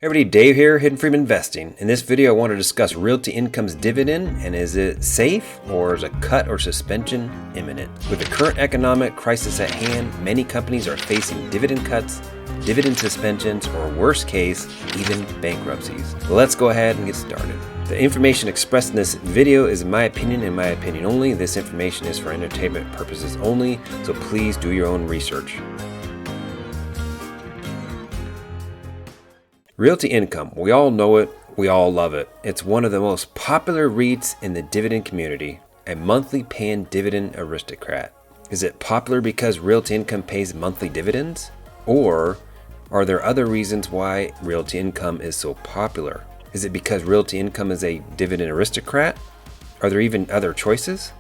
Hey everybody, Dave here, Hidden Freedom Investing. In this video, I want to discuss Realty Income's dividend and is it safe or is a cut or suspension imminent? With the current economic crisis at hand, many companies are facing dividend cuts, dividend suspensions, or worst case, even bankruptcies. Let's go ahead and get started. The information expressed in this video is my opinion and my opinion only. This information is for entertainment purposes only, so please do your own research. Realty Income, we all know it, we all love it. It's one of the most popular REITs in the dividend community, a monthly paying dividend aristocrat. Is it popular because Realty Income pays monthly dividends? Or are there other reasons why Realty Income is so popular? Is it because Realty Income is a dividend aristocrat? Are there even other choices?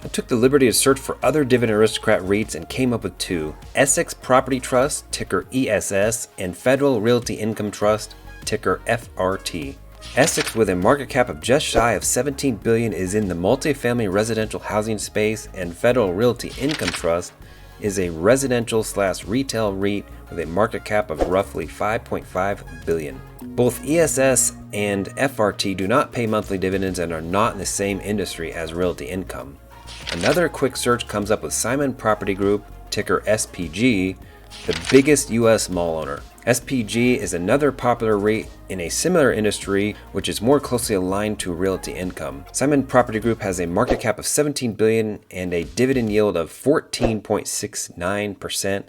I took the liberty to search for other dividend aristocrat REITs and came up with two: Essex Property Trust, ticker ESS, and Federal Realty Income Trust, ticker FRT. Essex, with a market cap of just shy of $17 billion, is in the multifamily residential housing space, and Federal Realty Income Trust is a residential/retail REIT with a market cap of roughly $5.5 billion. Both ESS and FRT do not pay monthly dividends and are not in the same industry as Realty Income. Another quick search comes up with Simon Property Group, ticker SPG, the biggest U.S. mall owner. SPG is another popular REIT in a similar industry, which is more closely aligned to Realty Income. Simon Property Group has a market cap of $17 billion and a dividend yield of 14.69%.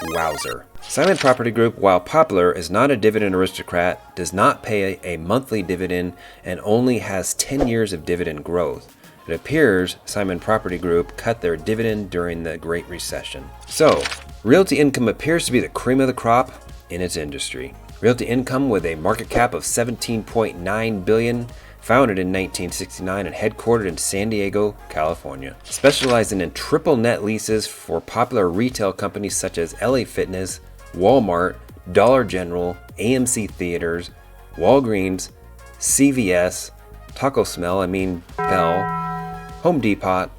Wowzer. Simon Property Group, while popular, is not a dividend aristocrat, does not pay a monthly dividend, and only has 10 years of dividend growth. It appears Simon Property Group cut their dividend during the Great Recession. So, Realty Income appears to be the cream of the crop in its industry. Realty Income, with a market cap of $17.9 billion, founded in 1969 and headquartered in San Diego, California, specializing in triple net leases for popular retail companies such as LA Fitness, Walmart, Dollar General, AMC Theaters, Walgreens, CVS, Taco Bell, Home Depot,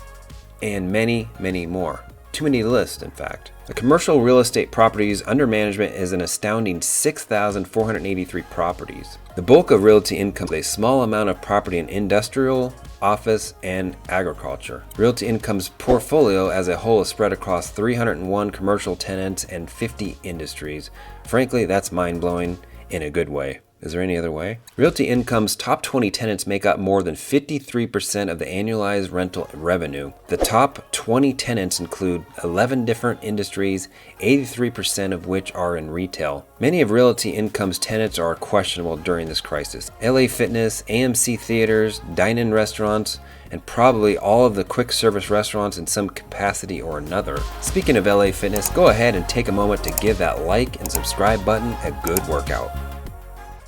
and many, many more. Too many to list, in fact. The commercial real estate properties under management is an astounding 6,483 properties. The bulk of Realty Income is a small amount of property in industrial, office, and agriculture. Realty Income's portfolio as a whole is spread across 301 commercial tenants and 50 industries. Frankly, that's mind-blowing in a good way. Is there any other way? Realty Income's top 20 tenants make up more than 53% of the annualized rental revenue. The top 20 tenants include 11 different industries, 83% of which are in retail. Many of Realty Income's tenants are questionable during this crisis. LA Fitness, AMC Theaters, dine-in restaurants, and probably all of the quick service restaurants in some capacity or another. Speaking of LA Fitness, go ahead and take a moment to give that like and subscribe button a good workout.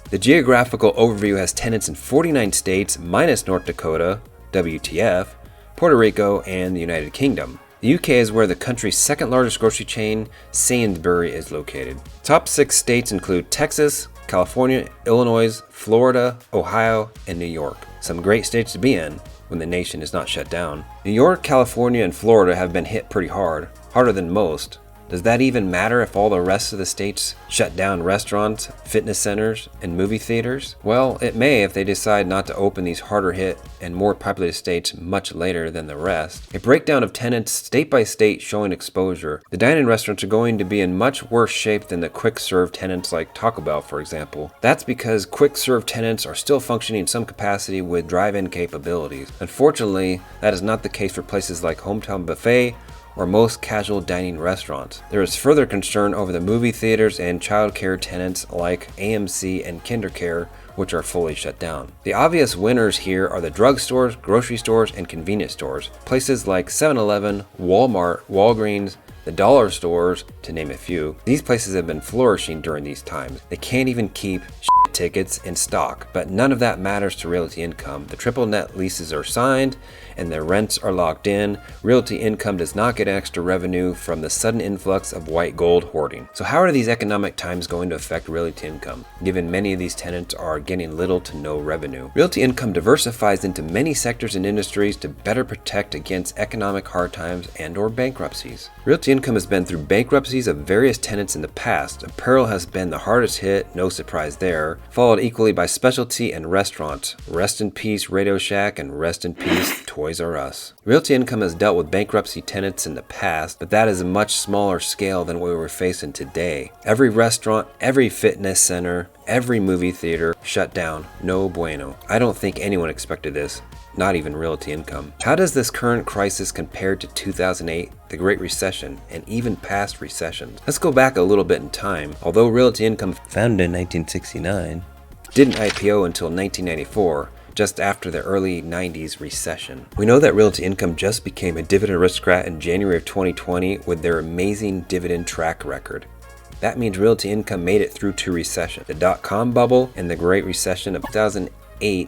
The geographical overview has tenants in 49 states minus North Dakota, WTF, Puerto Rico, and the United Kingdom. The UK is where the country's second largest grocery chain, Sainsbury, is located. Top 6 states include Texas, California, Illinois, Florida, Ohio, and New York. Some great states to be in when the nation is not shut down. New York, California, and Florida have been hit pretty hard, harder than most. Does that even matter if all the rest of the states shut down restaurants, fitness centers, and movie theaters? Well, it may if they decide not to open these harder hit and more populated states much later than the rest. A breakdown of tenants state by state showing exposure. The dine-in restaurants are going to be in much worse shape than the quick-serve tenants like Taco Bell, for example. That's because quick-serve tenants are still functioning in some capacity with drive-in capabilities. Unfortunately, that is not the case for places like Hometown Buffet or most casual dining restaurants. There is further concern over the movie theaters and childcare tenants like AMC and KinderCare, which are fully shut down. The obvious winners here are the drugstores, grocery stores, and convenience stores. Places like 7-Eleven, Walmart, Walgreens, the dollar stores, to name a few. These places have been flourishing during these times. They can't even keep tickets in stock, but none of that matters to Realty Income. The triple net leases are signed and their rents are locked in. Realty Income does not get extra revenue from the sudden influx of white gold hoarding. So how are these economic times going to affect Realty Income, given many of these tenants are getting little to no revenue? Realty Income diversifies into many sectors and industries to better protect against economic hard times and or bankruptcies. Realty Income has been through bankruptcies of various tenants in the past. Apparel has been the hardest hit, no surprise there, followed equally by specialty and restaurants. Rest in peace Radio Shack and rest in peace Toys R Us. Realty Income has dealt with bankruptcy tenants in the past, but that is a much smaller scale than what we're facing today. Every restaurant, every fitness center, every movie theater shut down. No bueno. I don't think anyone expected this. Not even Realty Income. How does this current crisis compare to 2008, the Great Recession, and even past recessions? Let's go back a little bit in time. Although Realty Income, founded in 1969, didn't IPO until 1994, just after the early 90s recession. We know that Realty Income just became a dividend aristocrat in January of 2020 with their amazing dividend track record. That means Realty Income made it through two recessions, the dot-com bubble and the Great Recession of 2008.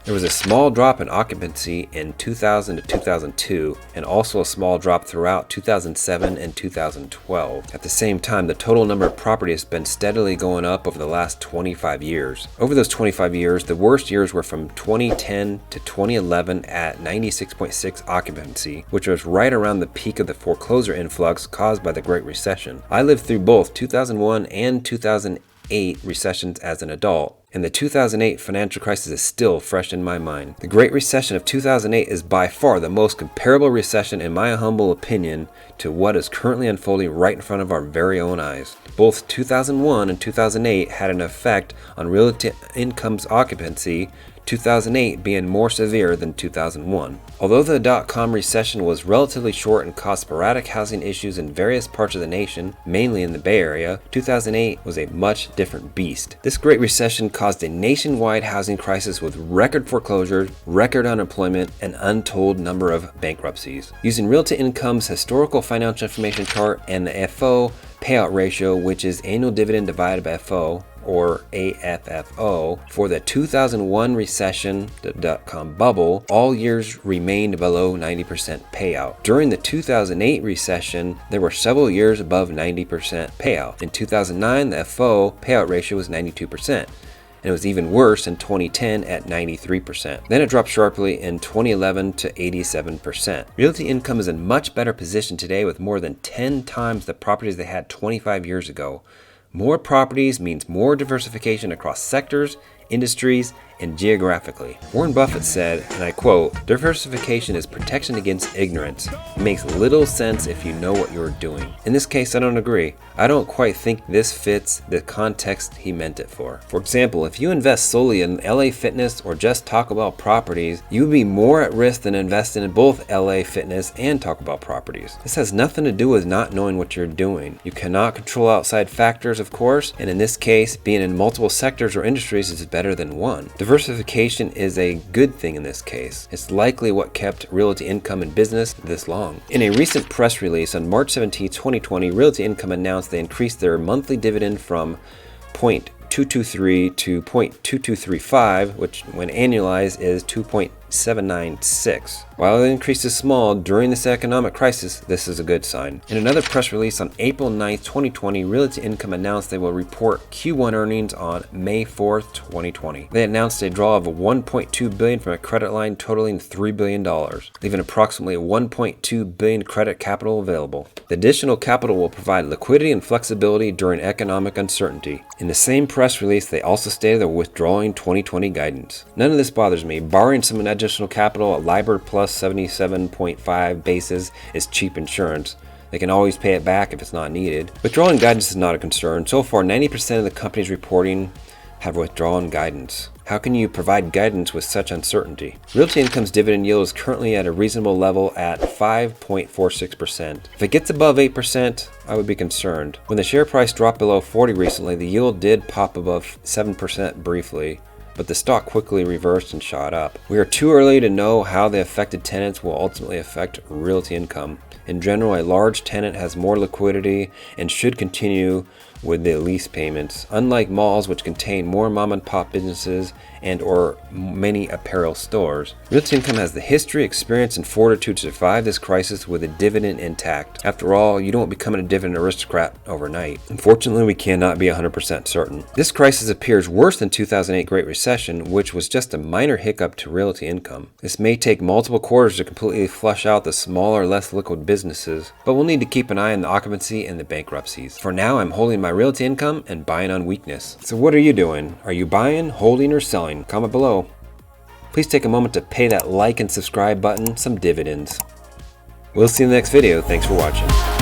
There was a small drop in occupancy in 2000 to 2002, and also a small drop throughout 2007 and 2012. At the same time, the total number of properties has been steadily going up over the last 25 years. Over those 25 years, the worst years were from 2010 to 2011 at 96.6 occupancy, which was right around the peak of the foreclosure influx caused by the Great Recession. I lived through both 2001 and 2008 recessions as an adult, and the 2008 financial crisis is still fresh in my mind. The Great Recession of 2008 is by far the most comparable recession, in my humble opinion, to what is currently unfolding right in front of our very own eyes. Both 2001 and 2008 had an effect on Realty Income's occupancy, 2008 being more severe than 2001. Although the dot-com recession was relatively short and caused sporadic housing issues in various parts of the nation, mainly in the Bay Area, 2008 was a much different beast. This Great Recession caused a nationwide housing crisis with record foreclosures, record unemployment, and untold number of bankruptcies. Using Realty Income's historical financial information chart and the FO payout ratio, which is annual dividend divided by FO, or AFFO, for the 2001 recession, the dot-com bubble, all years remained below 90% payout. During the 2008 recession, there were several years above 90% payout. In 2009, the FO payout ratio was 92%. And it was even worse in 2010 at 93%. Then it dropped sharply in 2011 to 87%. Realty Income is in much better position today with more than 10 times the properties they had 25 years ago. More properties means more diversification across sectors, industries, and geographically. Warren Buffett said, and I quote, "Diversification is protection against ignorance. It makes little sense if you know what you're doing." In this case, I don't agree. I don't quite think this fits the context he meant it for. For example, if you invest solely in LA Fitness or just talk about properties, you would be more at risk than investing in both LA Fitness and talk about properties. This has nothing to do with not knowing what you're doing. You cannot control outside factors, of course, and in this case, being in multiple sectors or industries is better than one. Diversification is a good thing in this case. It's likely what kept Realty Income in business this long. In a recent press release on March 17, 2020, Realty Income announced they increased their monthly dividend from 0.223 to 0.2235, which when annualized is 2.796. While the increase is small during this economic crisis, this is a good sign. In another press release on April 9, 2020, Realty Income announced they will report Q1 earnings on May 4, 2020. They announced a draw of $1.2 billion from a credit line totaling $3 billion, leaving approximately $1.2 billion credit capital available. The additional capital will provide liquidity and flexibility during economic uncertainty. In the same press release, they also stated they're withdrawing 2020 guidance. None of this bothers me. Borrowing some additional capital at LIBOR plus 77.5 basis is cheap insurance. They can always pay it back if it's not needed. Withdrawing guidance is not a concern. So far, 90% of the companies reporting have withdrawn guidance. How can you provide guidance with such uncertainty? Realty Income's dividend yield is currently at a reasonable level at 5.46%. If it gets above 8%, I would be concerned. When the share price dropped below 40 recently, the yield did pop above 7% briefly, but the stock quickly reversed and shot up. We are too early to know how the affected tenants will ultimately affect Realty Income. In general, a large tenant has more liquidity and should continue with the lease payments, unlike malls which contain more mom and pop businesses and or many apparel stores. Realty Income has the history, experience, and fortitude to survive this crisis with a dividend intact. After all, you don't become a dividend aristocrat overnight. Unfortunately, we cannot be 100% certain. This crisis appears worse than 2008 Great Recession, which was just a minor hiccup to Realty Income. This may take multiple quarters to completely flush out the smaller, less liquid businesses, but we'll need to keep an eye on the occupancy and the bankruptcies. For now, I'm holding my Realty Income and buying on weakness. So what are you doing? Are you buying, holding, or selling? Comment below. Please take a moment to pay that like and subscribe button some dividends. We'll see you in the next video. Thanks for watching.